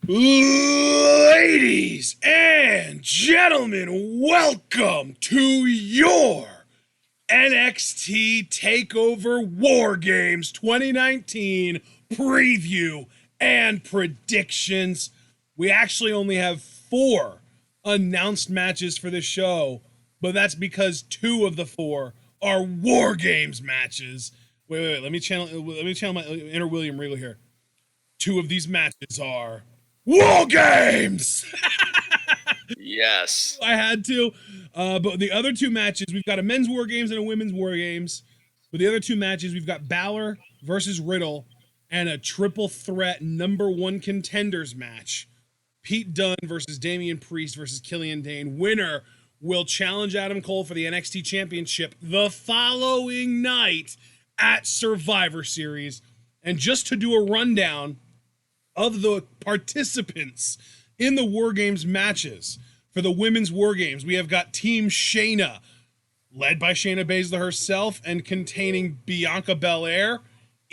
Ladies and gentlemen, welcome to your NXT Takeover War Games 2019 preview and predictions. We actually only have 4 announced matches for the show, but that's because 2 of the 4 are War Games matches. Wait, let me channel my inner William Regal here. 2 of these matches are War Games! Yes. I had to. But the other 2 matches, we've got a men's War Games and a women's War Games. But the other 2 matches, we've got Balor versus Riddle and a triple threat #1 contenders match. Pete Dunne versus Damian Priest versus Killian Dain. Winner will challenge Adam Cole for the NXT Championship the following night at Survivor Series. And just to do a rundown of the participants in the War Games matches, for the women's War Games, we have got Team Shayna, led by Shayna Baszler herself and containing Bianca Belair,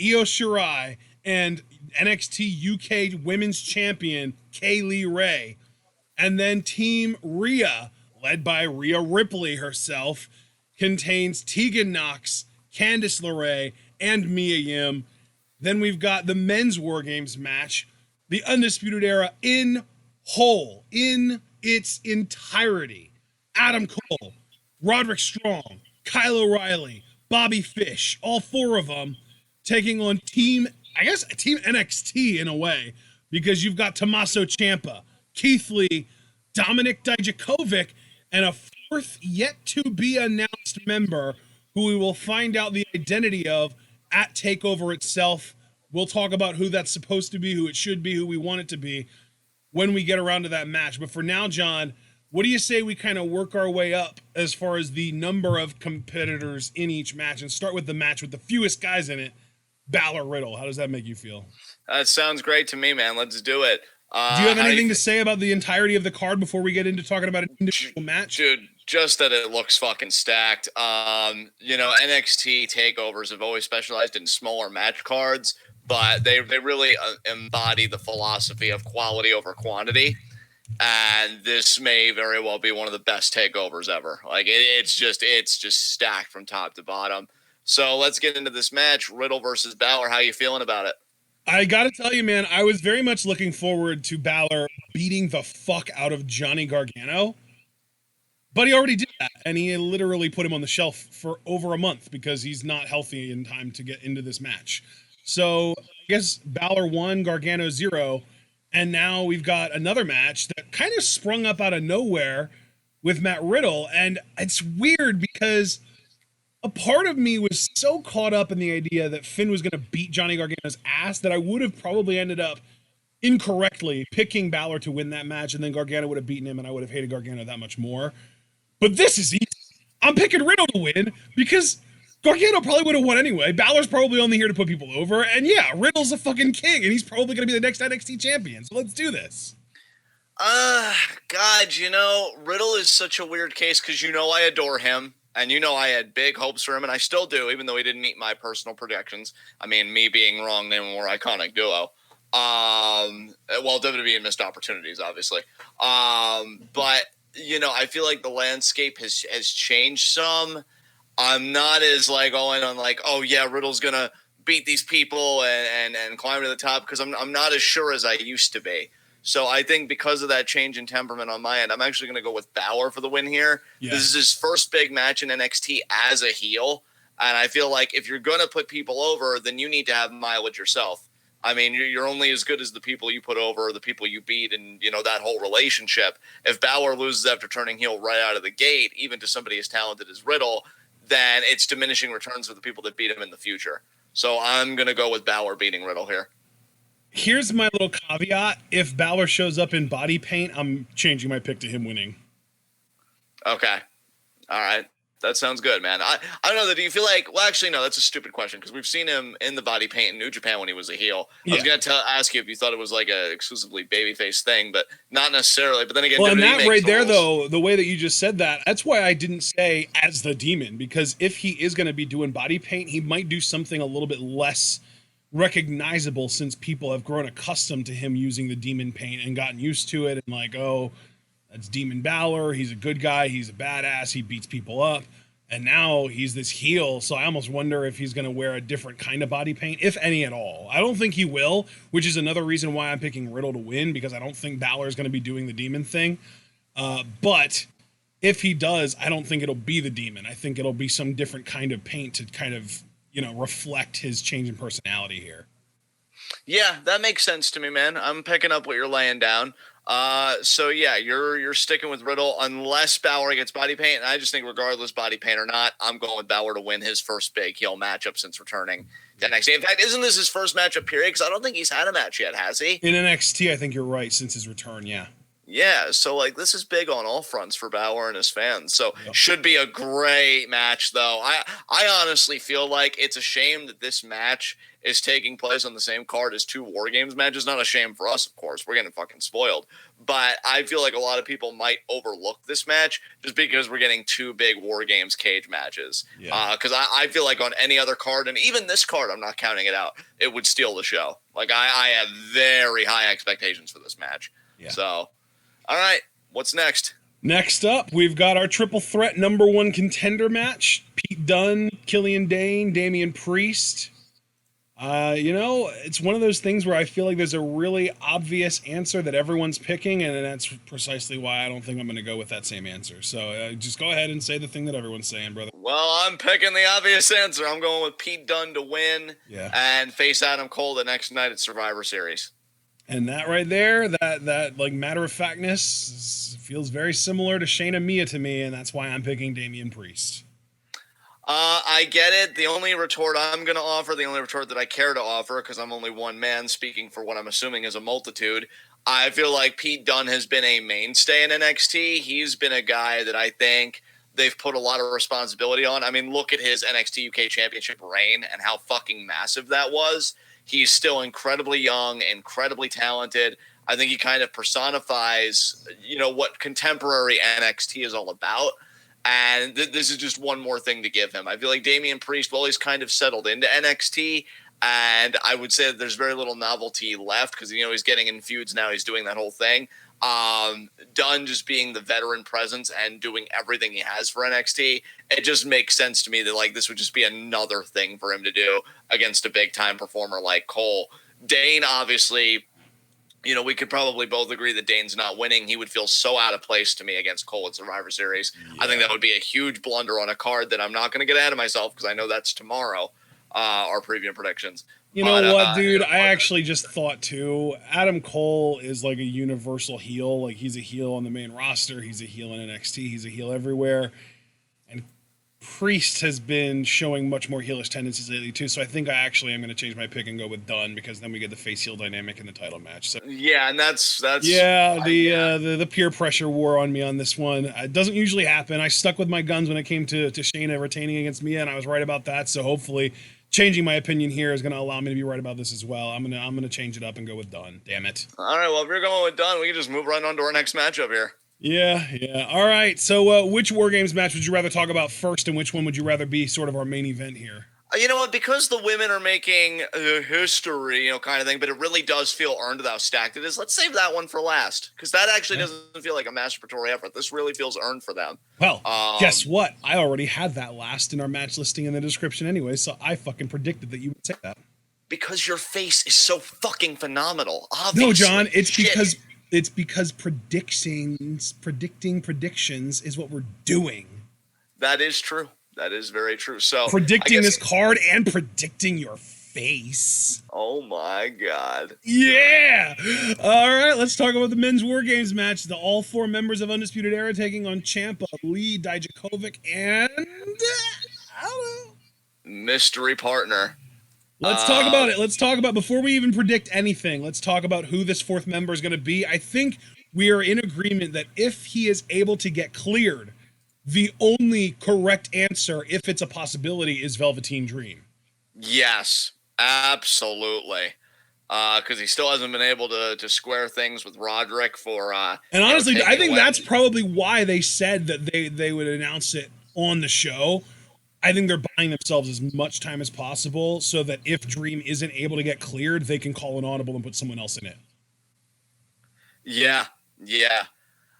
Io Shirai, and NXT UK Women's Champion LeRae. And then Team Rhea, led by Rhea Ripley herself, contains Tegan Nox, Candice LeRae, and Mia Yim. Then we've got the men's War Games match, the Undisputed Era in whole, in its entirety. Adam Cole, Roderick Strong, Kyle O'Reilly, Bobby Fish, all 4 of them taking on Team NXT in a way, because you've got Tommaso Ciampa, Keith Lee, Dominik Dijakovic, and a 4th yet to be announced member who we will find out the identity of at Takeover itself. We'll talk about who that's supposed to be, who it should be, who we want it to be when we get around to that match. But for now, John, what do you say we kind of work our way up as far as the number of competitors in each match and start with the match with the fewest guys in it, Balor Riddle? How does that make you feel? That sounds great to me, man. Let's do it. Do you have anything to say about the entirety of the card before we get into talking about an individual match? Dude, just that it looks fucking stacked. NXT takeovers have always specialized in smaller match cards, but they really embody the philosophy of quality over quantity. And this may very well be one of the best takeovers ever. Like it's just stacked from top to bottom. So let's get into this match. Riddle versus Balor. How you feeling about it? I gotta tell you, man, I was very much looking forward to Balor beating the fuck out of Johnny Gargano. But he already did that, and he literally put him on the shelf for over a month because he's not healthy in time to get into this match. So I guess Balor 1, Gargano 0, and now we've got another match that kind of sprung up out of nowhere with Matt Riddle, and it's weird because a part of me was so caught up in the idea that Finn was going to beat Johnny Gargano's ass that I would have probably ended up incorrectly picking Balor to win that match, and then Gargano would have beaten him, and I would have hated Gargano that much more. But this is easy. I'm picking Riddle to win because Gargano probably would have won anyway. Balor's probably only here to put people over, and yeah, Riddle's a fucking king, and he's probably going to be the next NXT champion, so let's do this. God, Riddle is such a weird case because I adore him. And I had big hopes for him, and I still do, even though he didn't meet my personal projections. I mean, me being wrong, they were more iconic duo. WWE missed opportunities, obviously. But, I feel like the landscape has changed some. I'm not as going on oh yeah, Riddle's going to beat these people and climb to the top, because I'm not as sure as I used to be. So I think because of that change in temperament on my end, I'm actually going to go with Balor for the win here. Yeah. This is his first big match in NXT as a heel. And I feel like if you're going to put people over, then you need to have mileage yourself. I mean, you're only as good as the people you put over, or the people you beat, and, that whole relationship. If Balor loses after turning heel right out of the gate, even to somebody as talented as Riddle, then it's diminishing returns for the people that beat him in the future. So I'm going to go with Balor beating Riddle here. Here's my little caveat. If Balor shows up in body paint, I'm changing my pick to him winning. Okay. All right. That sounds good, man. I don't know. Do you feel like... Well, actually, no, that's a stupid question, because we've seen him in the body paint in New Japan when he was a heel. Yeah. I was going to ask you if you thought it was like a exclusively babyface thing, but not necessarily. But then again... Well, and that right there, though, the way that you just said that, that's why I didn't say as the Demon, because if he is going to be doing body paint, he might do something a little bit less recognizable since people have grown accustomed to him using the demon paint and gotten used to it. And like, oh, that's Demon Balor. He's a good guy. He's a badass. He beats people up. And now he's this heel. So I almost wonder if he's going to wear a different kind of body paint, if any at all. I don't think he will, which is another reason why I'm picking Riddle to win, because I don't think Balor is going to be doing the demon thing. But if he does, I don't think it'll be the demon. I think it'll be some different kind of paint to kind of, reflect his change in personality here. Yeah, that makes sense to me, man. I'm picking up what you're laying down. So yeah, you're sticking with Riddle unless Balor gets body paint. And I just think regardless body paint or not, I'm going with Balor to win his first big heel matchup since returning to NXT. In fact, isn't this his first matchup period? Because I don't think he's had a match yet, has he? In NXT, I think you're right, since his return, yeah. Yeah, so like this is big on all fronts for Balor and his fans. So should be a great match, though. I honestly feel like it's a shame that this match is taking place on the same card as two War Games matches. Not a shame for us, of course. We're getting fucking spoiled. But I feel like a lot of people might overlook this match just because we're getting two big War Games cage matches. Because I feel like on any other card, and even this card, I'm not counting it out, it would steal the show. Like I have very high expectations for this match. Yeah. So, all right, what's next? Next up, we've got our triple threat number one contender match. Pete Dunne, Killian Dain, Damian Priest. It's one of those things where I feel like there's a really obvious answer that everyone's picking, and that's precisely why I don't think I'm going to go with that same answer. So just go ahead and say the thing that everyone's saying, brother. Well, I'm picking the obvious answer. I'm going with Pete Dunne to win and face Adam Cole the next night at Survivor Series. And that right there, that like matter-of-factness feels very similar to Shayna Mia to me, and that's why I'm picking Damian Priest. I get it. The only retort I'm going to offer, the only retort that I care to offer, because I'm only one man speaking for what I'm assuming is a multitude, I feel like Pete Dunne has been a mainstay in NXT. He's been a guy that I think they've put a lot of responsibility on. I mean, look at his NXT UK Championship reign and how fucking massive that was. He's still incredibly young, incredibly talented. I think he kind of personifies, what contemporary NXT is all about. And this is just one more thing to give him. I feel like Damian Priest, well, he's kind of settled into NXT, and I would say that there's very little novelty left because, he's getting in feuds now. He's doing that whole thing. Dunne just being the veteran presence and doing everything he has for NXT, it just makes sense to me that, like, this would just be another thing for him to do against a big-time performer like Cole. Dain, obviously, we could probably both agree that Dain's not winning. He would feel so out of place to me against Cole at Survivor Series. Yeah. I think that would be a huge blunder on a card that I'm not going to get ahead of myself because I know that's tomorrow, our preview predictions. You know what, dude? I actually just thought, too, Adam Cole is like a universal heel. Like, he's a heel on the main roster. He's a heel in NXT. He's a heel everywhere. And Priest has been showing much more heelish tendencies lately too, so I think I actually am going to change my pick and go with Dunne because then we get the face heel dynamic in the title match. So yeah, and that's the peer pressure war on me on this one. It doesn't usually happen. I stuck with my guns when it came to Shayna retaining against Mia, and I was right about that. So hopefully, changing my opinion here is going to allow me to be right about this as well. I'm gonna change it up and go with Dunne. Damn it! All right, well if you're going with Dunne, we can just move right on to our next matchup here. Yeah. All right. So which War Games match would you rather talk about first, and which one would you rather be sort of our main event here? You know what? Because the women are making history, kind of thing, but it really does feel earned with how stacked it is. Let's save that one for last, because that actually doesn't feel like a masturbatory effort. This really feels earned for them. Well, guess what? I already had that last in our match listing in the description anyway, so I fucking predicted that you would say that. Because your face is so fucking phenomenal. Obviously. No, John, it's because predicting predictions is what we're doing. That is true. That is very true. So predicting this card and predicting your face. Oh my God. Yeah. All right, let's talk about the men's War Games match. The all four members of Undisputed Era taking on Ciampa, Lee, Dijakovic, and I don't know. Mystery partner. Let's talk about it. Let's talk about, before we even predict anything, let's talk about who this fourth member is going to be. I think we are in agreement that if he is able to get cleared, the only correct answer, if it's a possibility, is Velveteen Dream. Yes, absolutely. Because he still hasn't been able to square things with Roderick for... and honestly, I think that's probably why they said that they would announce it on the show. I think they're buying themselves as much time as possible so that if Dream isn't able to get cleared, they can call an audible and put someone else in it. Yeah.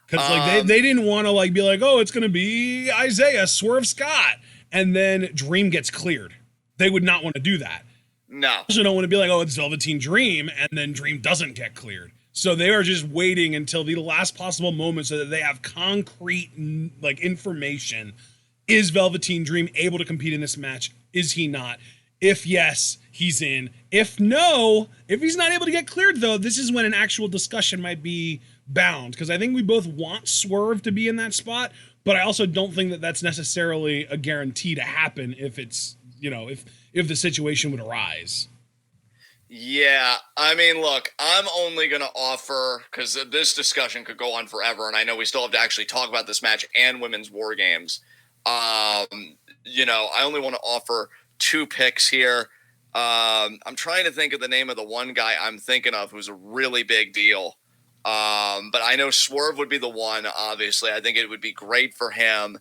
Because like they didn't want to like be like, oh, it's gonna be Isaiah Swerve Scott, and then Dream gets cleared. They would not want to do that. No. Also don't want to be like, oh, it's Velveteen Dream, and then Dream doesn't get cleared. So they are just waiting until the last possible moment so that they have concrete like information. Is Velveteen Dream able to compete in this match? Is he not? If yes, he's in. If no, if he's not able to get cleared, though, this is when an actual discussion might be bound. Because I think we both want Swerve to be in that spot, but I also don't think that that's necessarily a guarantee to happen if it's, you know, if the situation would arise. Yeah, I mean, look, I'm only going to offer, because this discussion could go on forever, and I know we still have to actually talk about this match and Women's War Games. You know, I only want to offer 2 picks here. I'm trying to think of the name of the one guy I'm thinking of who's a really big deal. But I know Swerve would be the one, obviously. I think it would be great for him.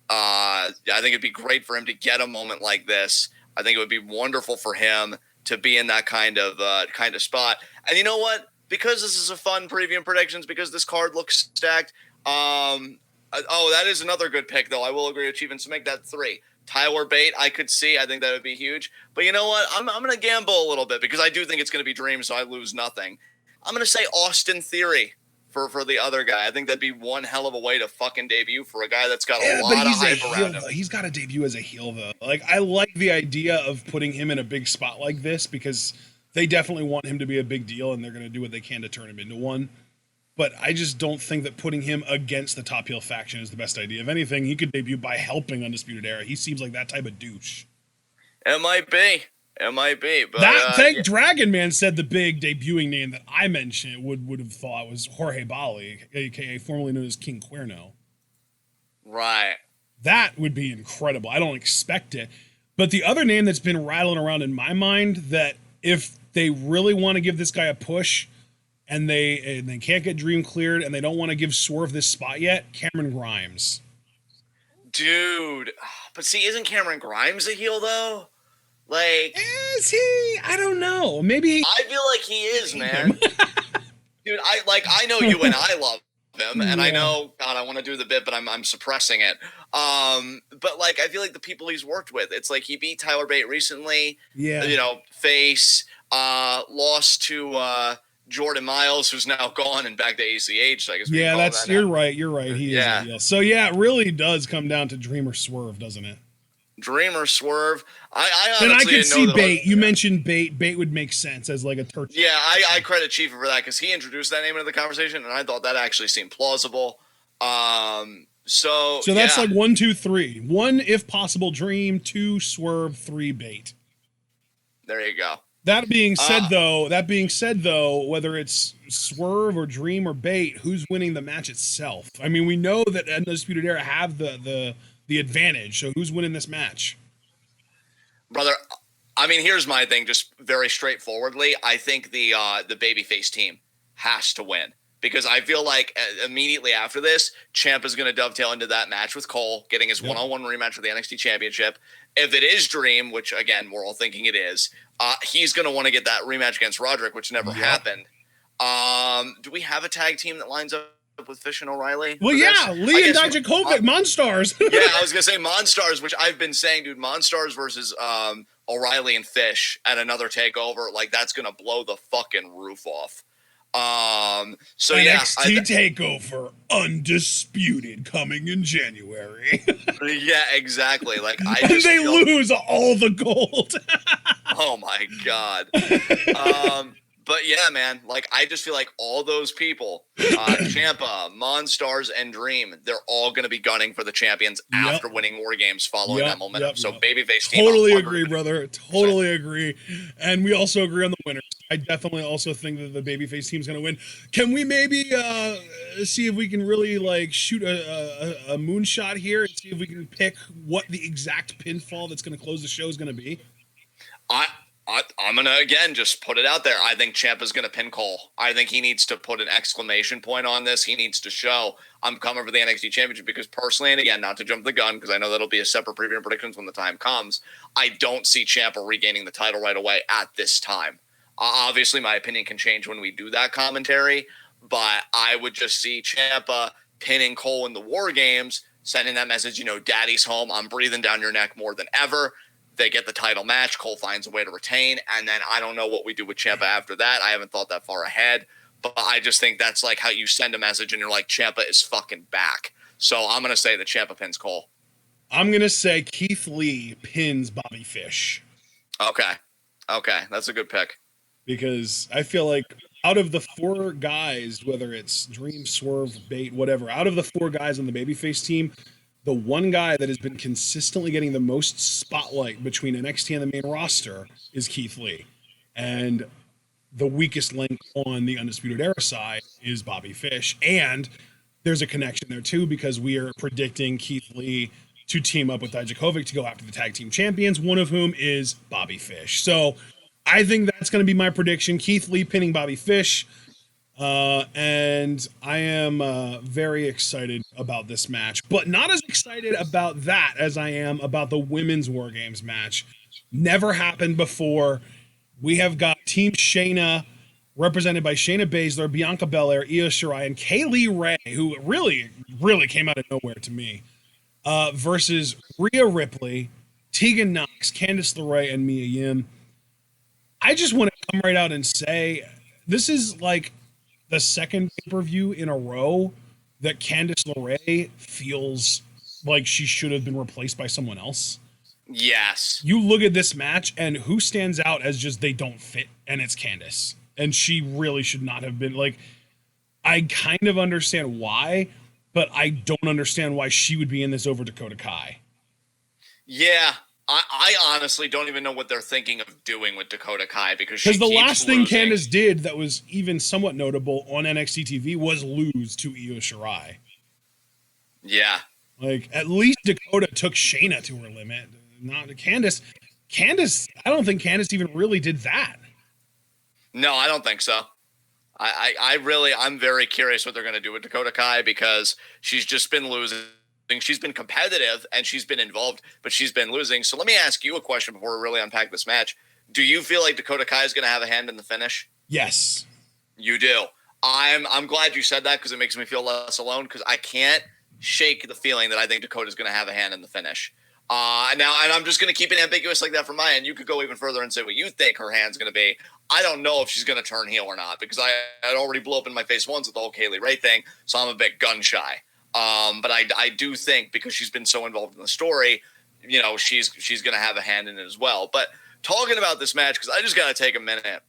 I think it'd be great for him to get a moment like this. I think it would be wonderful for him to be in that kind of spot. And you know what? Because this is a fun preview and predictions, because this card looks stacked. That is another good pick, though. I will agree with Chief, and so make that 3. Tyler Bate, I could see. I think that would be huge. But you know what? I'm going to gamble a little bit because I do think it's going to be Dream, so I lose nothing. I'm going to say Austin Theory for the other guy. I think that'd be one hell of a way to fucking debut for a guy that's got a lot of hype around him. He's got to debut as a heel, though. Like, I like the idea of putting him in a big spot like this because they definitely want him to be a big deal, and they're going to do what they can to turn him into one. But I just don't think that putting him against the top heel faction is the best idea. If anything, he could debut by helping Undisputed Era. He seems like that type of douche. It might be. But Dragon Man said the big debuting name that I mentioned would have thought was Jorge Bali, aka formerly known as King Cuerno. Right. That would be incredible. I don't expect it. But the other name that's been rattling around in my mind that if they really want to give this guy a push and they can't get Dream cleared and they don't want to give Swerve this spot yet, Cameron Grimes. Dude. But see, isn't Cameron Grimes a heel, though? Like, is he? I don't know. Maybe I feel like he is, man. Dude, I know you and I love him, and I know, God, I want to do the bit, but I'm suppressing it. But like, I feel like the people he's worked with, it's like he beat Tyler Bate recently. Yeah, you know, face lost to Jordan Miles, who's now gone and back to ACH. I guess. Yeah, you're right. You're right. He is a heel. So yeah, it really does come down to Dream or Swerve, doesn't it? Dream or Swerve. I honestly I could see Bate. You mentioned Bate. Bate would make sense as like a turkey. Yeah, I credit Chief for that because he introduced that name into the conversation, and I thought that actually seemed plausible. So that's like 1, 2, 3. 1, if possible, Dream. 2, Swerve. 3, Bate. There you go. That being said, though, whether it's Swerve or Dream or Bate, who's winning the match itself? I mean, we know that Undisputed Era have the advantage. So who's winning this match? Brother, I mean, here's my thing, just very straightforwardly. I think the babyface team has to win because I feel like immediately after this, Ciampa's going to dovetail into that match with Cole, getting his one-on-one rematch for the NXT Championship. If it is Dream, which, again, we're all thinking it is, he's going to want to get that rematch against Roderick, which never happened. Do we have a tag team that lines up with Fish and O'Reilly? Well, yeah, Lee and Dijakovic, Monstars. Yeah, I was gonna say Monstars, which I've been saying, dude, Monstars versus O'Reilly and Fish at another takeover, like that's gonna blow the fucking roof off. So NXT takeover, Undisputed, coming in January. Yeah, exactly. Like they lose all the gold. Oh my god. But yeah, man, like I just feel like all those people, Ciampa, Monstars, and Dream, they're all going to be gunning for the champions after winning War Games following that momentum. So babyface team. Totally agree, brother. Totally agree. And we also agree on the winners. I definitely also think that the babyface team's going to win. Can we maybe see if we can really like shoot a moonshot here and see if we can pick what the exact pinfall that's going to close the show is going to be? I'm going to, again, just put it out there. I think Ciampa's going to pin Cole. I think he needs to put an exclamation point on this. He needs to show I'm coming for the NXT Championship because personally, and again, not to jump the gun because I know that'll be a separate preview and predictions when the time comes, I don't see Ciampa regaining the title right away at this time. Obviously, my opinion can change when we do that commentary, but I would just see Ciampa pinning Cole in the War Games, sending that message, daddy's home. I'm breathing down your neck more than ever. They get the title match. Cole finds a way to retain. And then I don't know what we do with Ciampa after that. I haven't thought that far ahead. But I just think that's like how you send a message and you're like, Ciampa is fucking back. So I'm going to say that Ciampa pins Cole. I'm going to say Keith Lee pins Bobby Fish. Okay. That's a good pick. Because I feel like out of the 4 guys, whether it's Dream, Swerve, Bait, whatever, out of the 4 guys on the babyface team, the one guy that has been consistently getting the most spotlight between NXT and the main roster is Keith Lee. And the weakest link on the Undisputed Era side is Bobby Fish. And there's a connection there too, because we are predicting Keith Lee to team up with Dijakovic to go after the tag team champions, one of whom is Bobby Fish. So I think that's going to be my prediction. Keith Lee pinning Bobby Fish. And I am very excited about this match, but not as excited about that as I am about the women's War Games match. Never happened before. We have got Team Shayna, represented by Shayna Baszler, Bianca Belair, Io Shirai, and LeRae, who really, really came out of nowhere to me, versus Rhea Ripley, Tegan Knox, Candice LeRae, and Mia Yim. I just want to come right out and say this is like the second pay-per-view in a row that Candice LeRae feels like she should have been replaced by someone else. Yes. You look at this match and who stands out as just they don't fit, and it's Candice. And she really should not have been. Like, I kind of understand why, but I don't understand why she would be in this over Dakota Kai. Yeah. I honestly don't even know what they're thinking of doing with Dakota Kai because the last thing Candice did that was even somewhat notable on NXT TV was lose to Io Shirai. Yeah. Like, at least Dakota took Shayna to her limit. Not Candice. I don't think Candice even really did that. No, I don't think so. I'm very curious what they're going to do with Dakota Kai because she's just been losing. She's been competitive and she's been involved, but she's been losing. So let me ask you a question before we really unpack this match. Do you feel like Dakota Kai is going to have a hand in the finish? Yes. You do. I'm glad you said that because it makes me feel less alone because I can't shake the feeling that I think Dakota's going to have a hand in the finish. And I'm just going to keep it ambiguous like that from my end. You could go even further and say what you think her hand's going to be. I don't know if she's going to turn heel or not because I had already blew up in my face once with the whole Kaylee Ray thing, so I'm a bit gun shy. But I do think because she's been so involved in the story, she's going to have a hand in it as well. But talking about this match, because I just got to take a minute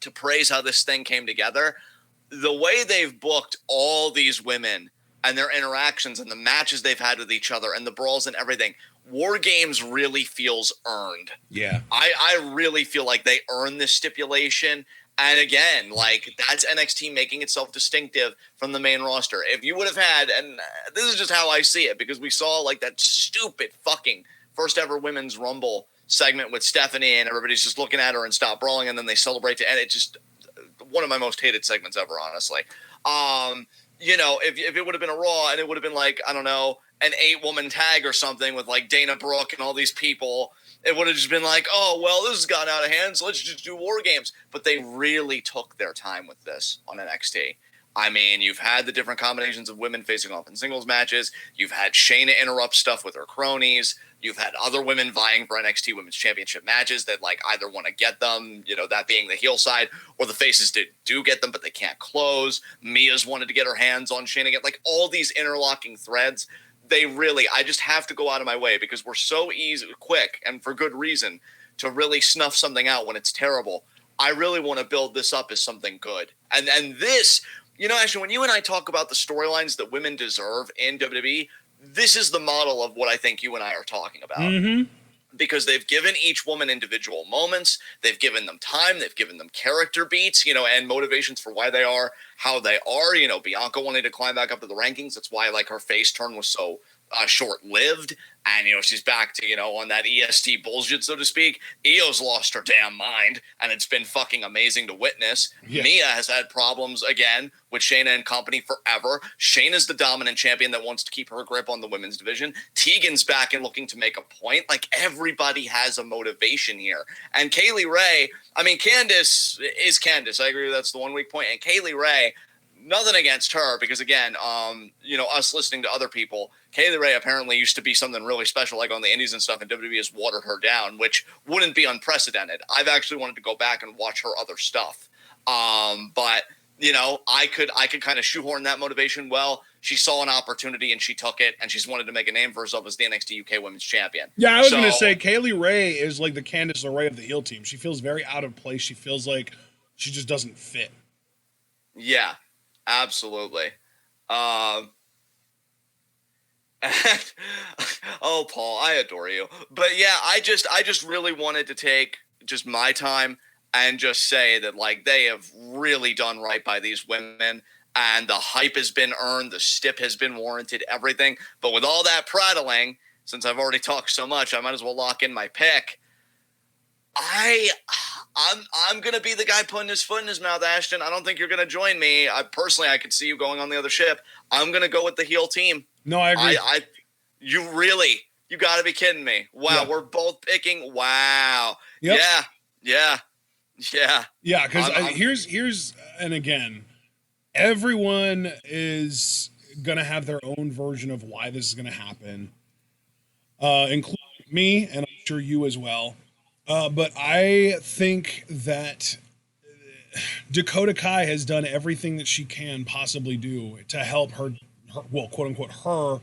to praise how this thing came together. The way they've booked all these women and their interactions and the matches they've had with each other and the brawls and everything, War Games really feels earned. Yeah. I really feel like they earned this stipulation. And again, like that's NXT making itself distinctive from the main roster. If you would have had, and this is just how I see it, because we saw like that stupid fucking first ever women's Rumble segment with Stephanie and everybody's just looking at her and stop brawling and then they celebrate to end. It's just one of my most hated segments ever, honestly. If it would have been a Raw and it would have been like, I don't know, an 8-woman tag or something with like Dana Brooke and all these people, it would have just been like, oh, well, this has gone out of hand, so let's just do War Games. But they really took their time with this on NXT. I mean, you've had the different combinations of women facing off in singles matches. You've had Shayna interrupt stuff with her cronies. You've had other women vying for NXT Women's Championship matches that like either want to get them, that being the heel side, or the faces do get them, but they can't close. Mia's wanted to get her hands on Shayna. Like all these interlocking threads. I just have to go out of my way because we're so quick and for good reason to really snuff something out when it's terrible. I really want to build this up as something good. And this, actually, when you and I talk about the storylines that women deserve in WWE, this is the model of what I think you and I are talking about. Mm-hmm. Because they've given each woman individual moments. They've given them time. They've given them character beats, and motivations for why they are how they are. Bianca wanted to climb back up to the rankings. That's why like her face turn was so short-lived. And, she's back to, on that EST bullshit, so to speak. Io's lost her damn mind, and it's been fucking amazing to witness. Yeah. Mia has had problems, again, with Shayna and company forever. Shayna's the dominant champion that wants to keep her grip on the women's division. Tegan's back and looking to make a point. Like, everybody has a motivation here. And Candice is Candice. I agree that's the one weak point. And Ray, nothing against her, because again, us listening to other people, Ray apparently used to be something really special, like on the indies and stuff, and WWE has watered her down, which wouldn't be unprecedented. I've actually wanted to go back and watch her other stuff. But I could kind of shoehorn that motivation. Well, she saw an opportunity and she took it, and she's wanted to make a name for herself as the NXT UK Women's Champion. Yeah, I was going to say, Ray is like the Candice LeRae of the heel team. She feels very out of place. She feels like she just doesn't fit. Yeah, absolutely. Oh, Paul, I adore you. But yeah, I just really wanted to take just my time and just say that, like, they have really done right by these women, and the hype has been earned, the stip has been warranted, everything. But with all that prattling, since I've already talked so much, I might as well lock in my pick. I'm going to be the guy putting his foot in his mouth, Ashton. I don't think you're going to join me. I could see you going on the other ship. I'm going to go with the heel team. No, I agree. You got to be kidding me. Wow, yeah. We're both picking. Wow. Yep. Yeah. Yeah, because here's and again, everyone is going to have their own version of why this is going to happen, including me, and I'm sure you as well. But I think that Dakota Kai has done everything that she can possibly do to help her quote unquote, her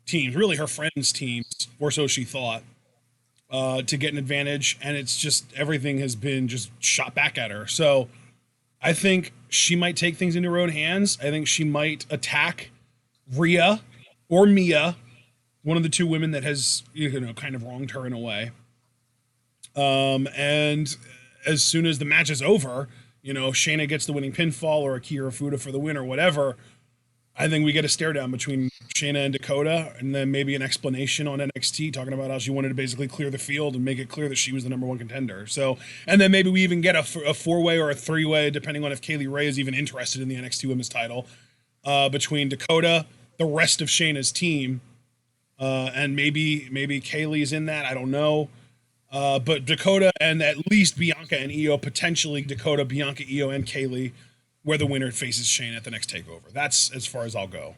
teams, really her friends' teams, or so she thought, to get an advantage. And it's just, everything has been just shot back at her. So I think she might take things into her own hands. I think she might attack Rhea or Mia, one of the two women that has, kind of wronged her in a way. And as soon as the match is over, Shayna gets the winning pinfall or Akira Fuda for the win or whatever, I think we get a stare down between Shayna and Dakota, and then maybe an explanation on NXT talking about how she wanted to basically clear the field and make it clear that she was the number one contender. So, and then maybe we even get a four-way or a three-way, depending on if Ray is even interested in the NXT Women's title, between Dakota, the rest of Shayna's team, and maybe Kaylee's in that. I don't know. But Dakota and at least Bianca and Io, potentially Dakota, Bianca, Io, and Kaylee, where the winner faces Shayna at the next takeover. That's as far as I'll go.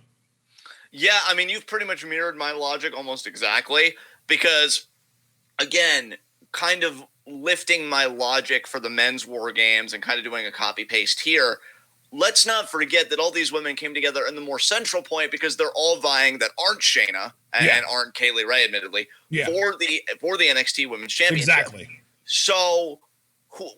Yeah, I mean, you've pretty much mirrored my logic almost exactly, because, again, kind of lifting my logic for the men's war games and kind of doing a copy-paste here, let's not forget that all these women came together in the more central point because they're all vying that aren't Shayna and aren't Ray, admittedly, for the NXT Women's Championship. Exactly. So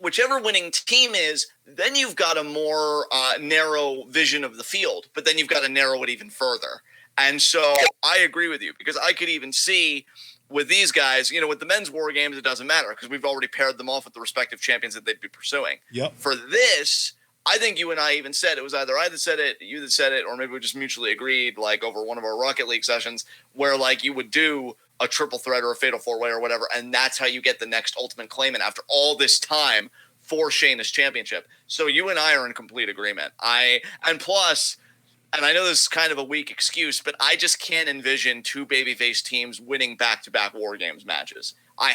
whichever winning team is, then you've got a more narrow vision of the field, but then you've got to narrow it even further. And so I agree with you, because I could even see with these guys, with the men's war games, it doesn't matter because we've already paired them off with the respective champions that they'd be pursuing. Yep. For this, I think you and I even said, it was either I that said it, you that said it, or maybe we just mutually agreed, like over one of our Rocket League sessions, where like you would do a triple threat or a fatal four-way or whatever, and that's how you get the next ultimate claimant after all this time for Shayna's championship. So you and I are in complete agreement. And plus, and I know this is kind of a weak excuse, but I just can't envision two babyface teams winning back-to-back War Games matches. I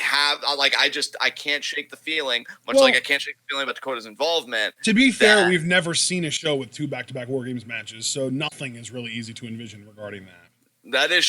can't shake the feeling, like I can't shake the feeling about Dakota's involvement. To be fair, we've never seen a show with two back-to-back War Games matches, so nothing is really easy to envision regarding that. That is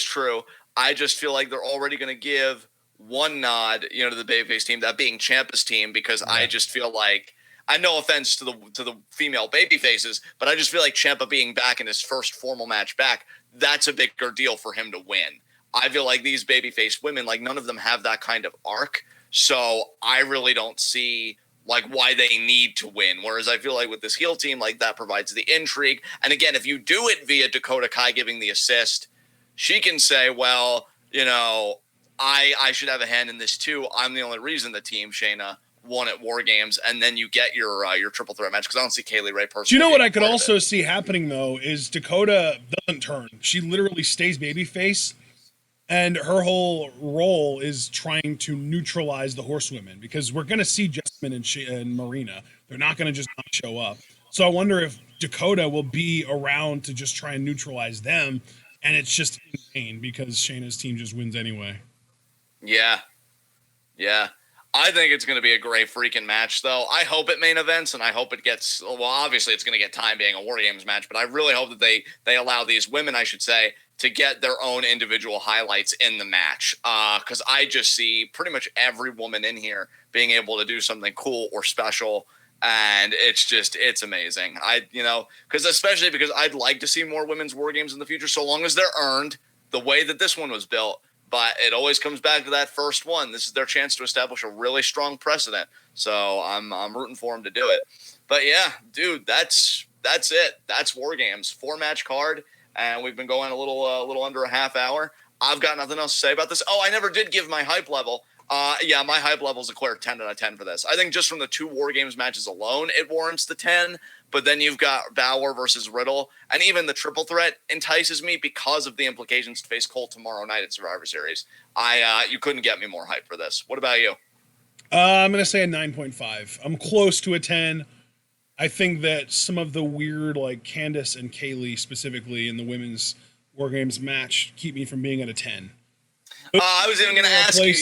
true. I just feel like they're already going to give one nod, to the babyface team, that being Ciampa's team, because I just feel like, no offense to the female babyfaces, but I just feel like Ciampa being back in his first formal match back, that's a bigger deal for him to win. I feel like these babyface women, like none of them have that kind of arc, so I really don't see like why they need to win. Whereas I feel like with this heel team, like that provides the intrigue. And again, if you do it via Dakota Kai giving the assist, she can say, well, I should have a hand in this too. I'm the only reason the team Shayna won at War Games, and then you get your triple threat match, because I don't see Kaylee Ray personally. Do you know what I could also see happening, though, is Dakota doesn't turn. She literally stays babyface, and her whole role is trying to neutralize the horsewomen, because we're going to see Jessamine and Marina. They're not going to just not show up. So I wonder if Dakota will be around to just try and neutralize them, and it's just insane because Shayna's team just wins anyway. Yeah. I think it's going to be a great freaking match, though. I hope it main events, and I hope it gets, well, obviously it's going to get time being a War Games match, but I really hope that they allow these women, I should say, to get their own individual highlights in the match. Because I just see pretty much every woman in here being able to do something cool or special, and it's amazing. Especially because I'd like to see more women's War Games in the future, so long as they're earned the way that this one was built. But it always comes back to that first one. This is their chance to establish a really strong precedent. So I'm rooting for them to do it. But yeah, dude, that's it. That's War Games. 4-match card, and we've been going a little under a half hour. I've got nothing else to say about this. Oh, I never did give my hype level. My hype level is a clear 10 out of 10 for this. I think just from the 2 War Games matches alone, it warrants the 10. But then you've got Balor versus Riddle, and even the triple threat entices me because of the implications to face Cole tomorrow night at Survivor Series. You couldn't get me more hype for this. What about you? I'm going to say a 9.5. I'm close to a 10. I think that some of the weird, like Candice and Kaylee specifically in the women's War Games match keep me from being at a 10. I was even going to ask you.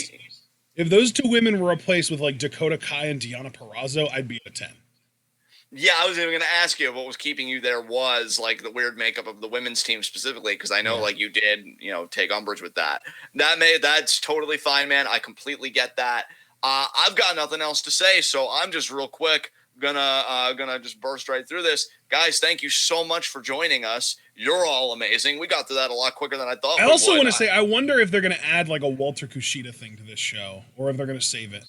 If those 2 women were replaced with like Dakota Kai and Deonna Purrazzo, I'd be at a 10. Yeah, I was even going to ask you if what was keeping you there was like the weird makeup of the women's team specifically, because I know like you did, take umbrage with that. That's totally fine, man. I completely get that. I've got nothing else to say, so I'm just real quick gonna just burst right through this. Guys, thank you so much for joining us. You're all amazing. We got through that a lot quicker than I thought. I also want to say, I wonder if they're going to add like a Walter Kushida thing to this show, or if they're going to save it.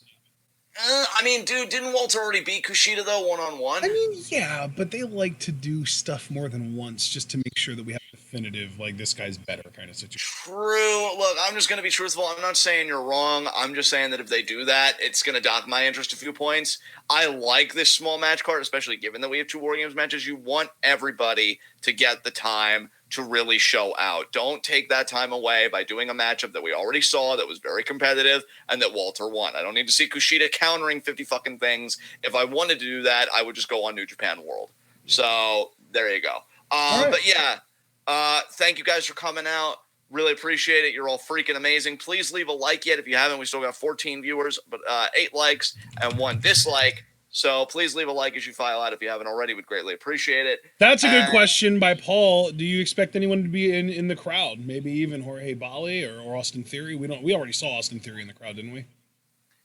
Dude, didn't Walter already beat Kushida, though, one-on-one? Yeah, but they like to do stuff more than once just to make sure that we have a definitive, like, this guy's better kind of situation. True. Look, I'm just going to be truthful. I'm not saying you're wrong. I'm just saying that if they do that, it's going to dock my interest a few points. I like this small match card, especially given that we have 2 War Games matches. You want everybody to get the time to really show out. Don't take that time away by doing a matchup that we already saw that was very competitive and that Walter won. I don't need to see Kushida countering 50 fucking things. If I wanted to do that, I would just go on New Japan World. So there you go. Right. But yeah, thank you guys for coming out. Really appreciate it. You're all freaking amazing. Please leave a like yet if you haven't. We still got 14 viewers, but 8 likes and 1 dislike. So please leave a like as you file out if you haven't already. We'd greatly appreciate it. That's a good question by Paul. Do you expect anyone to be in the crowd? Maybe even Jorge Bali or Austin Theory? We already saw Austin Theory in the crowd, didn't we?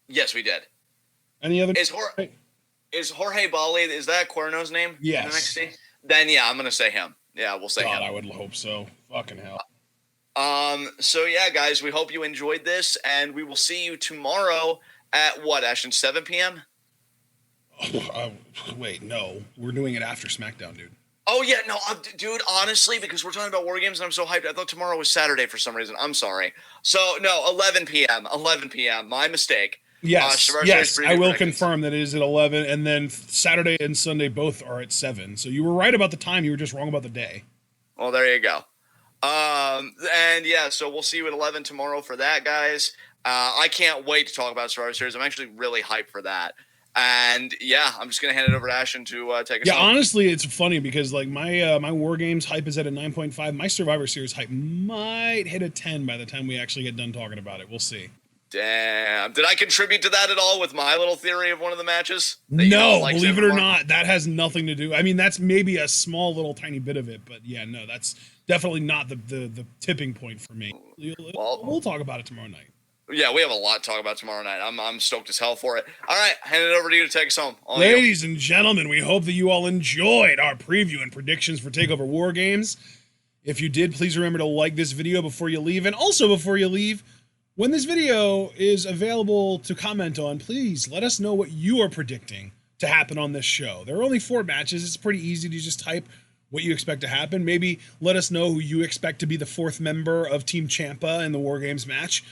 Yes, we did. Any other? Is Jorge Bali, is that Cuerno's name? Yes. NXT? Then yeah, I'm gonna say him. Yeah, we'll say him. I would hope so. Fucking hell. So yeah, guys, we hope you enjoyed this, and we will see you tomorrow at what, Ashton, 7 p.m.? Wait, no. We're doing it after SmackDown, dude. Oh, yeah, no, dude, honestly, because we're talking about War Games and I'm so hyped, I thought tomorrow was Saturday for some reason. I'm sorry. So, no, 11 p.m. My mistake. Yes, I will confirm that it is at 11, and then Saturday and Sunday both are at 7. So you were right about the time, you were just wrong about the day. Well, there you go. And yeah, so we'll see you at 11 tomorrow for that, guys. I can't wait to talk about Survivor Series. I'm actually really hyped for that. And yeah, I'm just gonna hand it over to Ashton to take us home. Honestly, it's funny because like my War Games hype is at a 9.5. My Survivor Series hype might hit a 10 by the time we actually get done talking about it. We'll see. Damn. Did I contribute to that at all with my little theory of one of the matches? No, believe it or not, that has nothing to do. I mean, that's maybe a small little tiny bit of it, but yeah, no, that's definitely not the tipping point for me. We'll talk about it tomorrow night. Yeah, we have a lot to talk about tomorrow night. I'm stoked as hell for it. All right, hand it over to you to take us home. Ladies and gentlemen, we hope that you all enjoyed our preview and predictions for TakeOver War Games. If you did, please remember to like this video before you leave. And also before you leave, when this video is available to comment on, please let us know what you are predicting to happen on this show. There are only 4 matches. It's pretty easy to just type what you expect to happen. Maybe let us know who you expect to be the 4th member of Team Ciampa in the War Games match.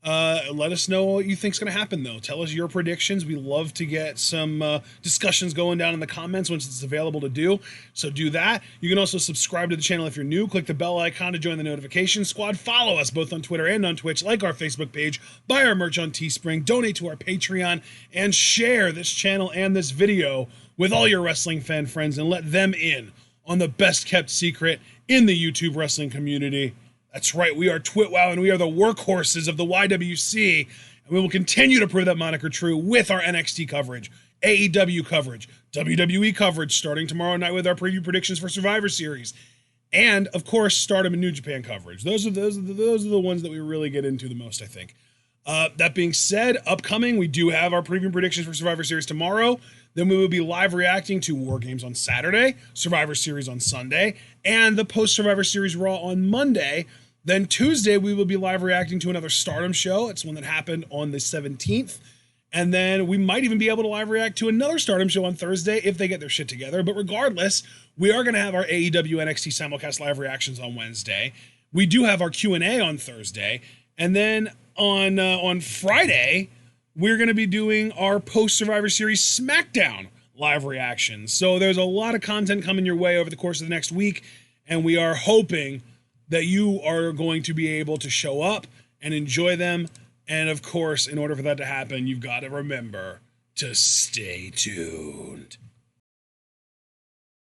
Let us know what you think's going to happen, though. Tell us your predictions. We love to get some discussions going down in the comments once it's available to do. So do that. You can also subscribe to the channel if you're new. Click the bell icon to join the notification squad. Follow us both on Twitter and on Twitch. Like our Facebook page. Buy our merch on Teespring. Donate to our Patreon. And share this channel and this video with all your wrestling fan friends and let them in on the best kept secret in the YouTube wrestling community. That's right, we are TwitWow, and we are the workhorses of the YWC, and we will continue to prove that moniker true with our NXT coverage, AEW coverage, WWE coverage starting tomorrow night with our preview predictions for Survivor Series, and of course, Stardom and New Japan coverage. Those are the ones that we really get into the most, I think. That being said, upcoming, we do have our preview predictions for Survivor Series tomorrow. Then we will be live reacting to War Games on Saturday, Survivor Series on Sunday, and the post-Survivor Series Raw on Monday. Then Tuesday, we will be live reacting to another Stardom show. It's one that happened on the 17th. And then we might even be able to live react to another Stardom show on Thursday if they get their shit together. But regardless, we are going to have our AEW NXT simulcast live reactions on Wednesday. We do have our Q&A on Thursday. And then on Friday, we're going to be doing our post-Survivor Series SmackDown live reactions. So there's a lot of content coming your way over the course of the next week, and we are hoping that you are going to be able to show up and enjoy them. And of course, in order for that to happen, you've got to remember to stay tuned.